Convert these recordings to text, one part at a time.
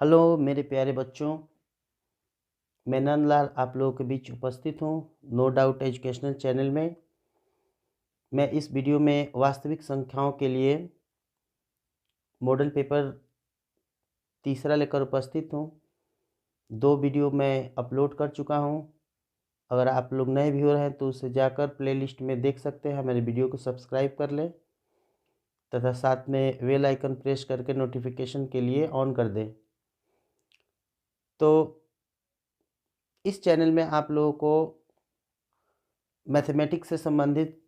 Hello मेरे प्यारे बच्चों, मैं नंदलाल आप लोगों के बीच उपस्थित हूँ नो डाउट एजुकेशनल चैनल में। मैं इस वीडियो में वास्तविक संख्याओं के लिए मॉडल पेपर तीसरा लेकर उपस्थित हूँ। 2 वीडियो मैं अपलोड कर चुका हूँ। अगर आप लोग नए व्यूअर हैं तो उसे जाकर प्लेलिस्ट में देख सकते हैं। मेरे वीडियो को सब्सक्राइब कर लें तथा साथ में बेल आइकन प्रेस करके नोटिफिकेशन के लिए ऑन कर दें। तो इस चैनल में आप लोगों को मैथमेटिक्स से संबंधित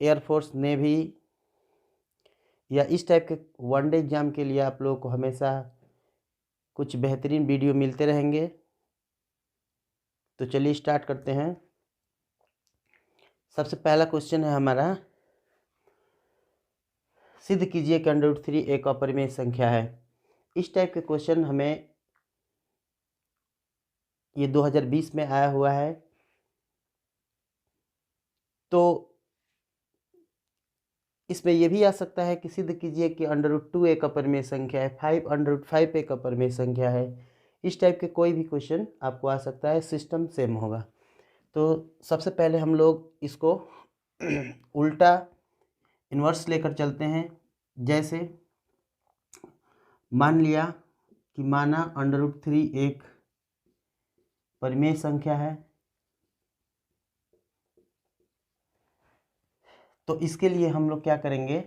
एयरफोर्स, नेवी या इस टाइप के वनडे एग्ज़ाम के लिए आप लोगों को हमेशा कुछ बेहतरीन वीडियो मिलते रहेंगे। तो चलिए स्टार्ट करते हैं। सबसे पहला क्वेश्चन है हमारा, सिद्ध कीजिए कि √3 एक अपरिमेय संख्या है। इस टाइप के क्वेश्चन हमें ये 2020 में आया हुआ है। तो इसमें यह भी आ सकता है कि सिद्ध कीजिए कि √2 एक अपरिमेय संख्या है, 5 एक अपरिमेय संख्या है। इस टाइप के कोई भी क्वेश्चन आपको आ सकता है, सिस्टम सेम होगा। तो सबसे पहले हम लोग इसको उल्टा इन्वर्स लेकर चलते हैं। जैसे मान लिया कि माना √3 एक परिमेय संख्या है, तो इसके लिए हम लोग क्या करेंगे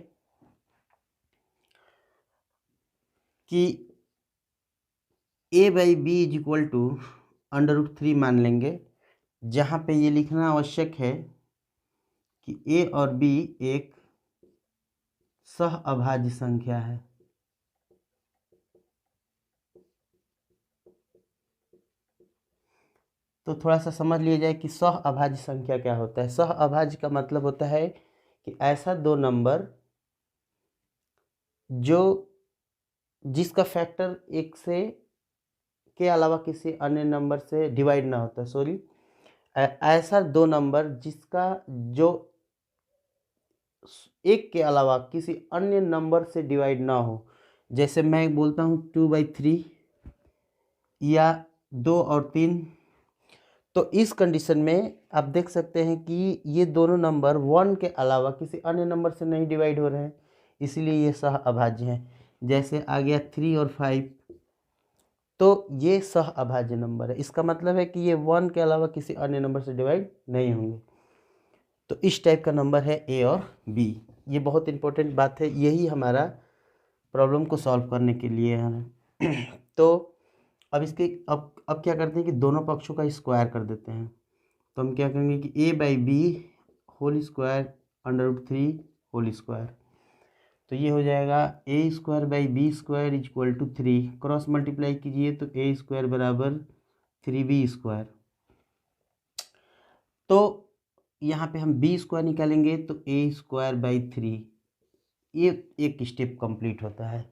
कि a/b = √3 मान लेंगे, जहाँ पे ये लिखना आवश्यक है कि a और b एक सहअभाज्य संख्या है। तो थोड़ा सा समझ लिया जाए कि सहअभाज्य संख्या क्या होता है। सहअभाज्य का मतलब होता है कि ऐसा दो नंबर जो जिसका फैक्टर एक से के अलावा किसी अन्य नंबर से डिवाइड ना होता, ऐसा दो नंबर जिसका जो एक के अलावा किसी अन्य नंबर से डिवाइड ना हो। जैसे मैं बोलता हूँ 2/3 या 2 और 3। तो इस कंडीशन में आप देख सकते हैं कि ये दोनों नंबर 1 के अलावा किसी अन्य नंबर से नहीं डिवाइड हो रहे हैं, इसीलिए ये सहअभाज्य हैं। जैसे आ गया 3 और 5, तो ये सहअभाज्य नंबर है। इसका मतलब है कि ये 1 के अलावा किसी अन्य नंबर से डिवाइड नहीं होंगे। तो इस टाइप का नंबर है ए और बी। ये बहुत इंपॉर्टेंट बात है, यही हमारा प्रॉब्लम को सॉल्व करने के लिए है। तो अब इसके अब क्या करते हैं कि दोनों पक्षों का स्क्वायर कर देते हैं। तो हम क्या करेंगे कि a/b whole square √3 whole square. तो ये हो जाएगा a² / b² = 3। क्रॉस मल्टीप्लाई कीजिए तो a² बराबर 3b²। तो यहाँ पे हम b² निकालेंगे तो a²/3। ये एक स्टेप कंप्लीट होता है।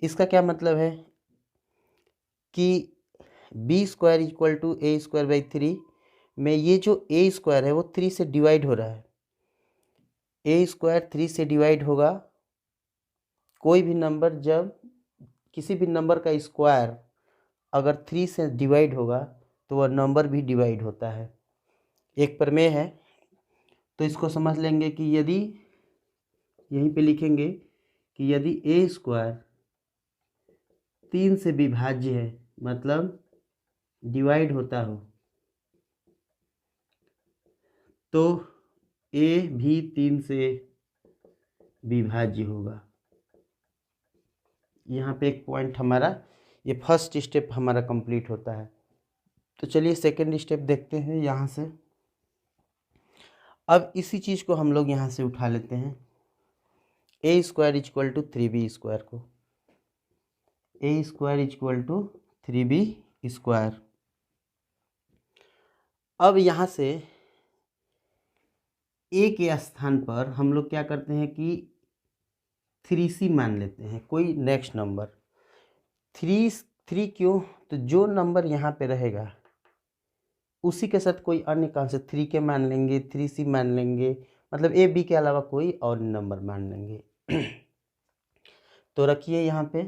इसका क्या मतलब है कि b² = a²/3 में ये जो a² है वो 3 से डिवाइड हो रहा है। a² 3 से डिवाइड होगा। कोई भी नंबर जब किसी भी नंबर का स्क्वायर अगर 3 से डिवाइड होगा तो वह नंबर भी डिवाइड होता है। एक प्रमेय है, तो इसको समझ लेंगे कि यदि यहीं पे लिखेंगे कि यदि a² 3 से विभाज्य है, मतलब डिवाइड होता हो, तो a भी 3 से विभाज्य होगा। यहाँ पे एक पॉइंट हमारा, ये फर्स्ट स्टेप हमारा कंप्लीट होता है। तो चलिए सेकंड स्टेप देखते हैं यहाँ से। अब इसी चीज़ को हम लोग यहाँ से उठा लेते हैं, a² = 3b² को। a² = 3b²। अब यहाँ से a के स्थान पर हम लोग क्या करते हैं कि 3c मान लेते हैं, कोई नेक्स्ट नंबर। 3 क्यों? तो जो नंबर यहाँ पे रहेगा उसी के साथ कोई अन्य कॉन्सेप्ट 3 के मान लेंगे, 3c मान लेंगे, मतलब a b के अलावा कोई और नंबर मान लेंगे। तो रखिए यहाँ पे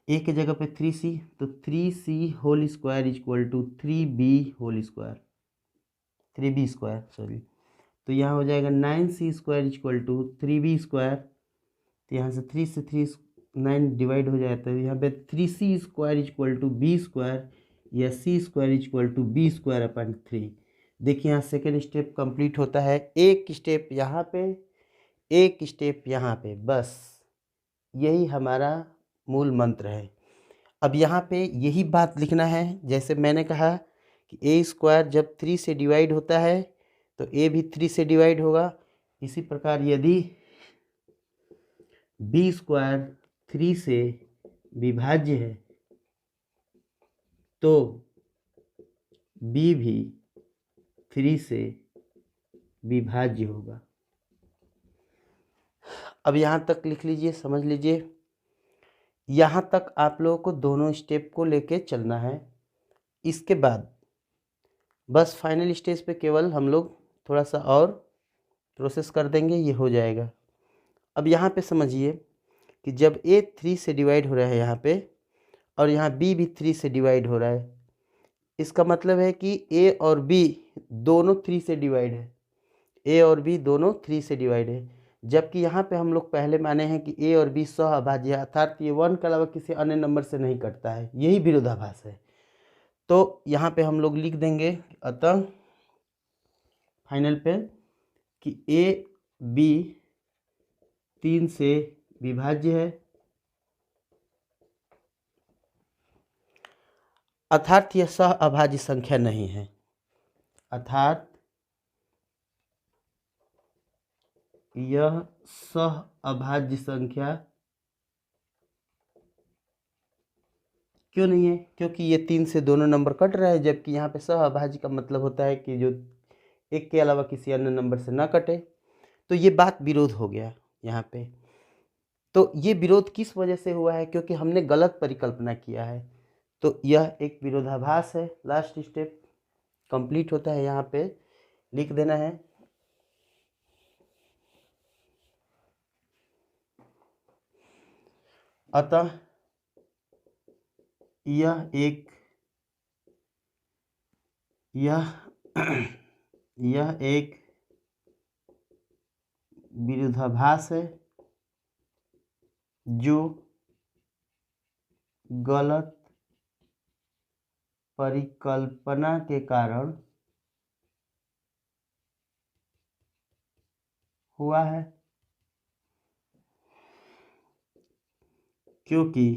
ए के जगह पे 3c, तो 3c whole square equal to 3b whole square, 3b square sorry. तो यहाँ हो जाएगा 9c square equal to 3b square. तो यहाँ से 3 से 3 9 डिवाइड हो जाता है, यहाँ पे 3c square equal to b square या c square equal to b square अपन 3। देखिए यहाँ सेकेंड स्टेप कंप्लीट होता है, एक स्टेप यहाँ पे, एक स्टेप यहाँ पे, बस यही हमारा मूल मंत्र है। अब यहाँ पे यही बात लिखना है, जैसे मैंने कहा कि ए स्क्वायर जब 3 से डिवाइड होता है तो ए भी 3 से डिवाइड होगा। इसी प्रकार यदि बी स्क्वायर 3 से विभाज्य है तो बी भी 3 से विभाज्य होगा। अब यहाँ तक लिख लीजिए, समझ लीजिए। यहाँ तक आप लोगों को दोनों स्टेप को लेके चलना है। इसके बाद बस फाइनल स्टेज पे केवल हम लोग थोड़ा सा और प्रोसेस कर देंगे, ये हो जाएगा। अब यहाँ पे समझिए कि जब ए 3 से डिवाइड हो रहा है यहाँ पे, और यहाँ बी भी 3 से डिवाइड हो रहा है, इसका मतलब है कि ए और बी दोनों 3 से डिवाइड है, ए और बी दोनों 3 से डिवाइड है। जबकि यहाँ पे हम लोग पहले माने हैं कि ए और बी सहअभाज्य है, अर्थात ये 1 के अलावा किसी अन्य नंबर से नहीं कटता है, यही विरोधाभास है। तो यहाँ पे हम लोग लिख देंगे अतः फाइनल पे कि ए बी 3 से विभाज्य है, अर्थात यह सहअभाज्य संख्या नहीं है, अर्थात यह सहअभाज्य संख्या क्यों नहीं है, क्योंकि ये 3 से दोनों नंबर कट रहा है, जबकि यहाँ पे सहअभाज्य का मतलब होता है कि जो एक के अलावा किसी अन्य नंबर से ना कटे। तो ये बात विरोध हो गया यहाँ पे। तो ये विरोध किस वजह से हुआ है, क्योंकि हमने गलत परिकल्पना किया है। तो यह एक विरोधाभास है। लास्ट स्टेप कंप्लीट होता है, यहाँ पे लिख देना है अतः यह एक विरोधाभास है जो गलत परिकल्पना के कारण हुआ है, क्योंकि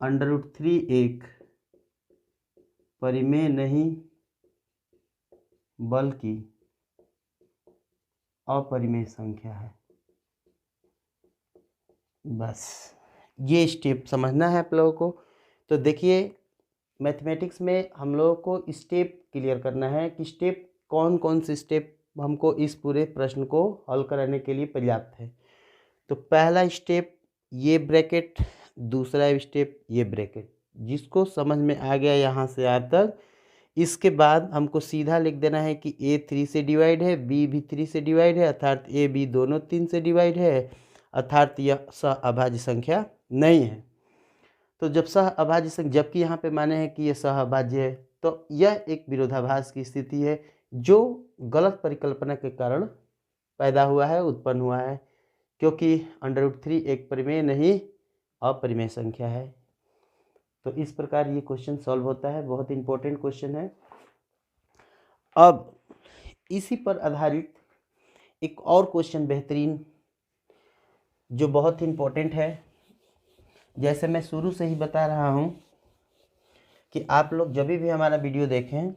√3 एक परिमेय नहीं बल्कि अपरिमेय संख्या है। बस ये स्टेप समझना है आप लोगों को। तो देखिए मैथमेटिक्स में हम लोगों को स्टेप क्लियर करना है कि स्टेप कौन कौन से स्टेप हमको इस पूरे प्रश्न को हल कराने के लिए पर्याप्त है। तो पहला स्टेप ये ब्रैकेट, दूसरा स्टेप ये ब्रैकेट, जिसको समझ में आ गया यहाँ से यहाँ तक। इसके बाद हमको सीधा लिख देना है कि ए 3 से डिवाइड है, बी भी 3 से डिवाइड है, अर्थात ए बी दोनों 3 से डिवाइड है, अर्थात यह सहअभाज्य संख्या नहीं है। तो जब सहअभाज्य संख्या, जबकि यहाँ पे माने हैं कि यह सहअभाज्य है, तो यह एक विरोधाभास की स्थिति है जो गलत परिकल्पना के कारण पैदा हुआ है, उत्पन्न हुआ है, क्योंकि √3 एक परिमेय नहीं अपरिमेय संख्या है। तो इस प्रकार ये क्वेश्चन सॉल्व होता है, बहुत इंपॉर्टेंट क्वेश्चन है। अब इसी पर आधारित एक और क्वेश्चन बेहतरीन जो बहुत इंपॉर्टेंट है, जैसे मैं शुरू से ही बता रहा हूँ कि आप लोग जब भी हमारा वीडियो देखें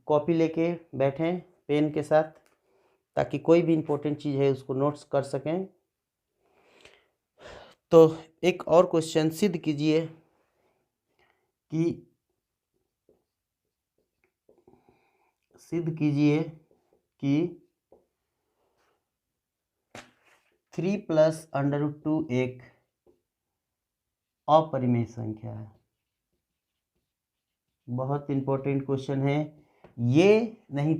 कॉपी लेके बैठें पेन के साथ, ताकि कोई भी इंपॉर्टेंट चीज़ है उसको नोट्स कर सकें। तो एक और क्वेश्चन सिद्ध कीजिए कि 3 + √2 एक अपरिमेय संख्या है। बहुत इंपॉर्टेंट क्वेश्चन है ये। नहीं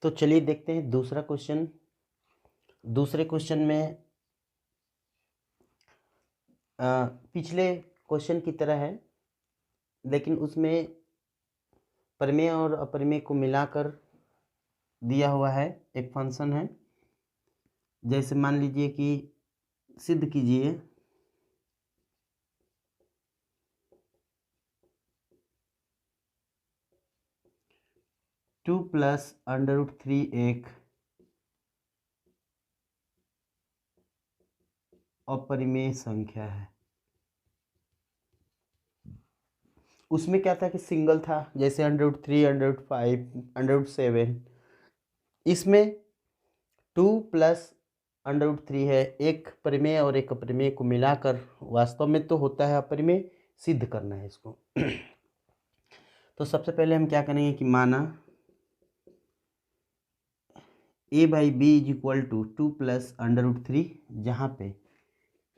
तो चलिए देखते हैं दूसरा क्वेश्चन। दूसरे क्वेश्चन में पिछले क्वेश्चन की तरह है, लेकिन उसमें परिमेय और अपरिमेय को मिलाकर दिया हुआ है, एक फंक्शन है। जैसे मान लीजिए कि सिद्ध कीजिए 2 + √3 एक अपरिमेय संख्या है। उसमें क्या था कि सिंगल था, जैसे √3, √5, √7। इसमें 2 + √3 है, एक परिमेय और एक अपरिमेय को मिलाकर वास्तव में तो होता है अपरिमेय, सिद्ध करना है इसको। तो सबसे पहले हम क्या करेंगे कि माना a/b = 2 + √3, जहाँ पे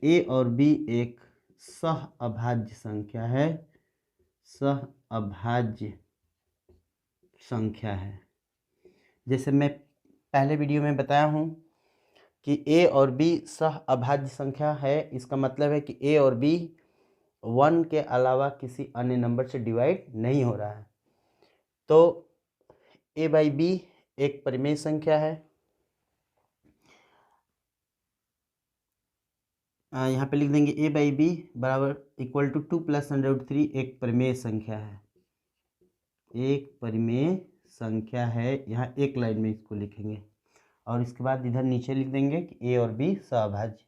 a और b एक सह अभाज्य संख्या है, सह अभाज्य संख्या है। जैसे मैं पहले वीडियो में बताया हूँ कि a और b सह अभाज्य संख्या है, इसका मतलब है कि a और b 1 के अलावा किसी अन्य नंबर से डिवाइड नहीं हो रहा है। तो a/b एक परिमेय संख्या है। यहाँ पे लिख देंगे a/b = 2 + √3 एक परिमेय संख्या है, एक परिमेय संख्या है। यहाँ एक लाइन में इसको लिखेंगे और इसके बाद इधर नीचे लिख देंगे कि a और b सहअभाज्य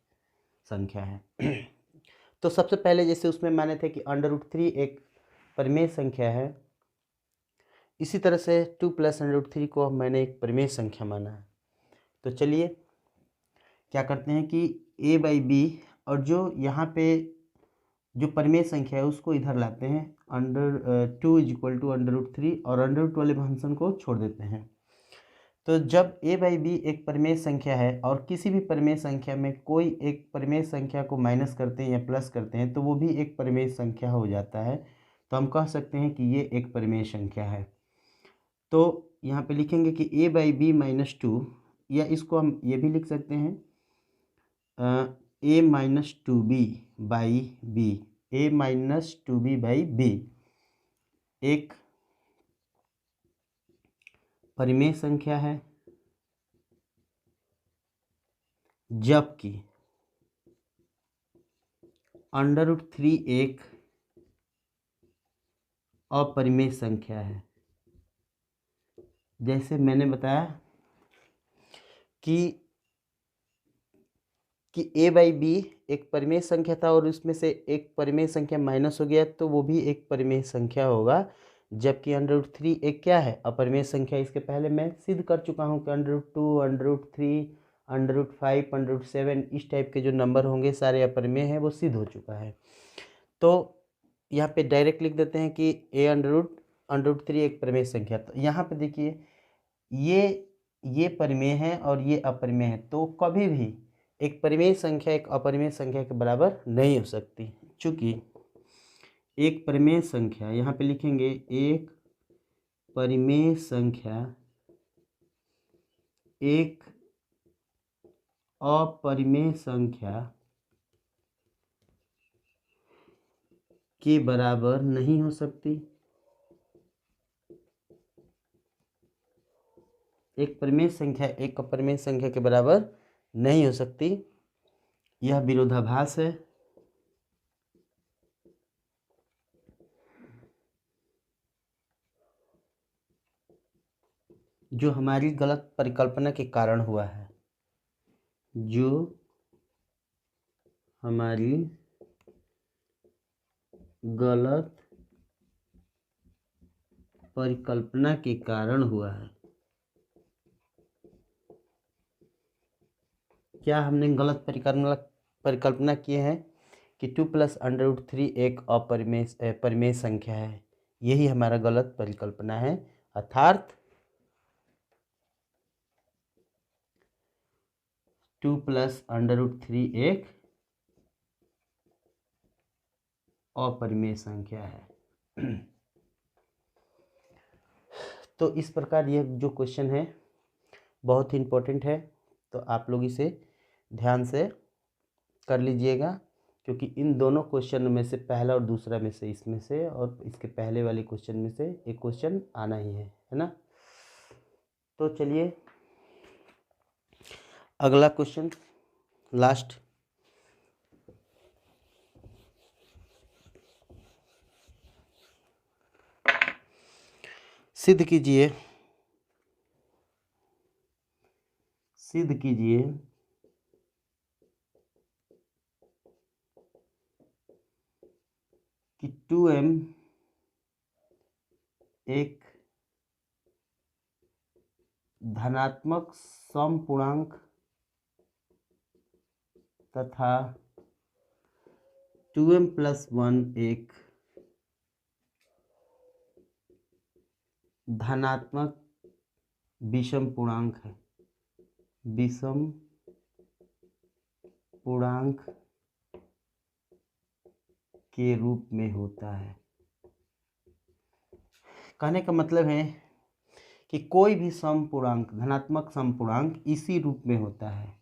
संख्या है। तो सबसे पहले जैसे उसमें माने थे कि √3 एक परिमेय संख्या है, इसी तरह से 2 + √3 को मैंने एक परिमेय संख्या माना है। तो चलिए क्या करते हैं कि a/b और जो यहाँ पे जो परिमेय संख्या है उसको इधर लाते हैं, 2 = √3 और √2 वाले फंक्शन को छोड़ देते हैं। तो जब a/b एक परिमेय संख्या है और किसी भी परिमेय संख्या में कोई एक परिमेय संख्या को माइनस करते हैं या प्लस करते हैं तो वो भी एक परिमेय संख्या हो जाता है। तो हम कह सकते हैं कि ये एक परिमेय संख्या है। तो यहाँ पे लिखेंगे कि a/b - 2, या इसको हम ये भी लिख सकते हैं a - 2b by b, a - 2b by b एक परिमेय संख्या है, जबकि √3 एक अपरिमेय संख्या है। जैसे मैंने बताया कि a/b एक परिमेय संख्या था और उसमें से एक परिमेय संख्या माइनस हो गया तो वो भी एक परिमेय संख्या होगा, जबकि √3 एक क्या है, अपरिमेय संख्या। इसके पहले मैं सिद्ध कर चुका हूँ कि √2, √3, √5, √7 इस टाइप के जो नंबर होंगे सारे अपरिमेय हैं, वो सिद्ध हो चुका है। तो यहाँ पे डायरेक्ट लिख देते हैं कि √3 एक परिमेय संख्या। तो यहाँ पे देखिए ये परिमेय है और ये अपरिमेय है, तो कभी भी एक परिमेय संख्या एक अपरिमेय संख्या के बराबर नहीं हो सकती। चूँकि एक परिमेय संख्या, यहाँ पे लिखेंगे एक परिमेय संख्या एक अपरिमेय संख्या के बराबर नहीं हो सकती। एक परिमेय संख्या एक अपरिमेय संख्या के बराबर नहीं हो सकती, यह विरोधाभास है। जो हमारी गलत परिकल्पना के कारण हुआ है, जो हमारी गलत परिकल्पना के कारण हुआ है। क्या हमने गलत परिकल्पना की है कि 2 + √3 एक परिमेय संख्या है, यही हमारा गलत परिकल्पना है। अर्थात 2 + √3 एक अपरिमेय संख्या है। तो इस प्रकार यह जो क्वेश्चन है बहुत ही इम्पोर्टेंट है, तो आप लोग इसे ध्यान से कर लीजिएगा, क्योंकि इन दोनों क्वेश्चन में से पहला और दूसरा में से, इसमें से और इसके पहले वाले क्वेश्चन में से एक क्वेश्चन आना ही है ना। तो चलिए अगला क्वेश्चन लास्ट। सिद्ध कीजिए कि 2m एक धनात्मक समपूर्णांक तथा 2m+1 एक धनात्मक विषम पूर्णांक है। विषम पूर्णांक के रूप में होता है। कहने का मतलब है कि कोई भी समपूर्णांक, धनात्मक समपूर्णांक इसी रूप में होता है,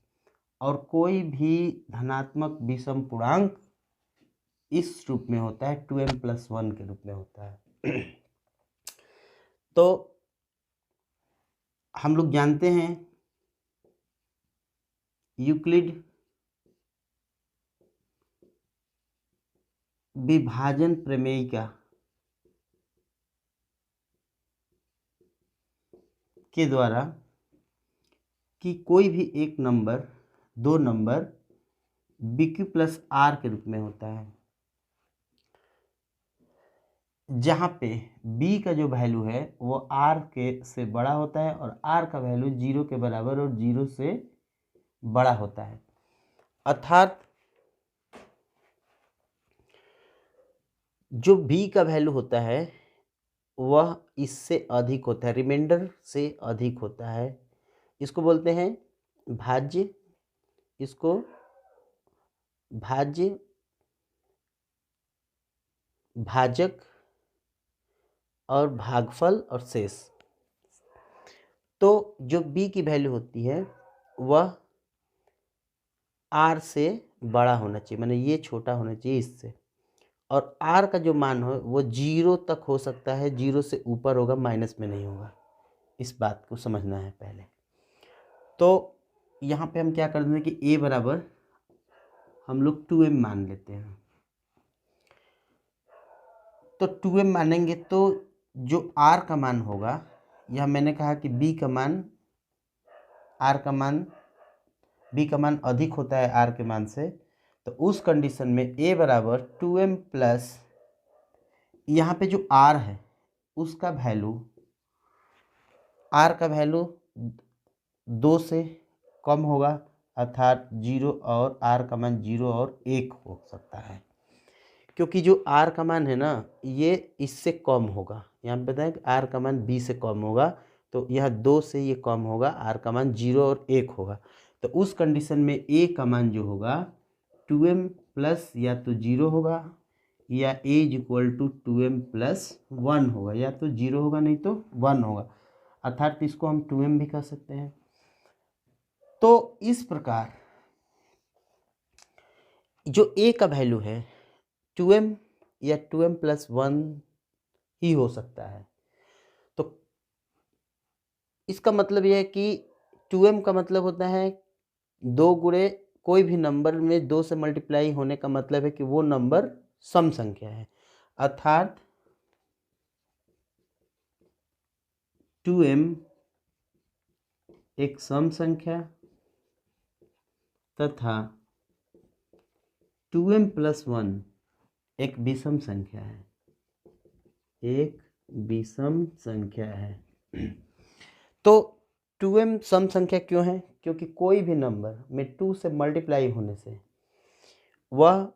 और कोई भी धनात्मक विषम पूर्णांक इस रूप में होता है, 2m+1 के रूप में होता है। तो हम लोग जानते हैं यूक्लिड विभाजन प्रमेय के द्वारा कि कोई भी एक नंबर, दो नंबर BQ + R के रूप में होता है, जहाँ पे B का जो वैल्यू है वो R के से बड़ा होता है और R का वैल्यू 0 के बराबर और 0 से बड़ा होता है। अर्थात जो B का वैल्यू होता है वह इससे अधिक होता है, रिमाइंडर से अधिक होता है। इसको बोलते हैं भाज्य, इसको भाज्य, भाजक और भागफल और शेष। तो जो B की वैल्यू होती है वह R से बड़ा होना चाहिए, माने ये छोटा होना चाहिए इससे, और R का जो मान हो वो 0 तक हो सकता है, 0 से ऊपर होगा, माइनस में नहीं होगा। इस बात को समझना है पहले। तो यहाँ पे हम क्या कर देंगे कि A बराबर हम लोग 2m मान लेते हैं। तो 2m मानेंगे तो जो R का मान होगा, यह मैंने कहा कि B का मान अधिक होता है R के मान से, तो उस कंडीशन में A बराबर 2m प्लस यहाँ पे जो R है उसका वैल्यू, R का वैल्यू 2 से कम होगा, अर्थात 0 और R का मान 0 और 1 हो सकता है, क्योंकि जो R का मान है ना ये इससे कम होगा। यहाँ पे बताएं कि R का मान B से कम होगा, तो यह 2 से ये कम होगा, R का मान 0 और 1 होगा। तो उस कंडीशन में A का मान जो होगा 2m प्लस या तो 0 होगा या A = 2m + 1 होगा, या तो 0 होगा नहीं तो 1 होगा, अर्थात इसको हम 2m भी कह सकते हैं। तो इस प्रकार जो A का वैल्यू है 2m या 2m + 1 ही हो सकता है। तो इसका मतलब यह है कि 2m का मतलब होता है 2 गुणे कोई भी नंबर में 2 से मल्टीप्लाई होने का मतलब है कि वो नंबर सम संख्या है, अर्थात 2m एक सम संख्या तथा 2m + 1 एक विषम संख्या है, एक विषम संख्या है। तो 2m सम संख्या क्यों है? क्योंकि कोई भी नंबर में 2 से मल्टीप्लाई होने से वह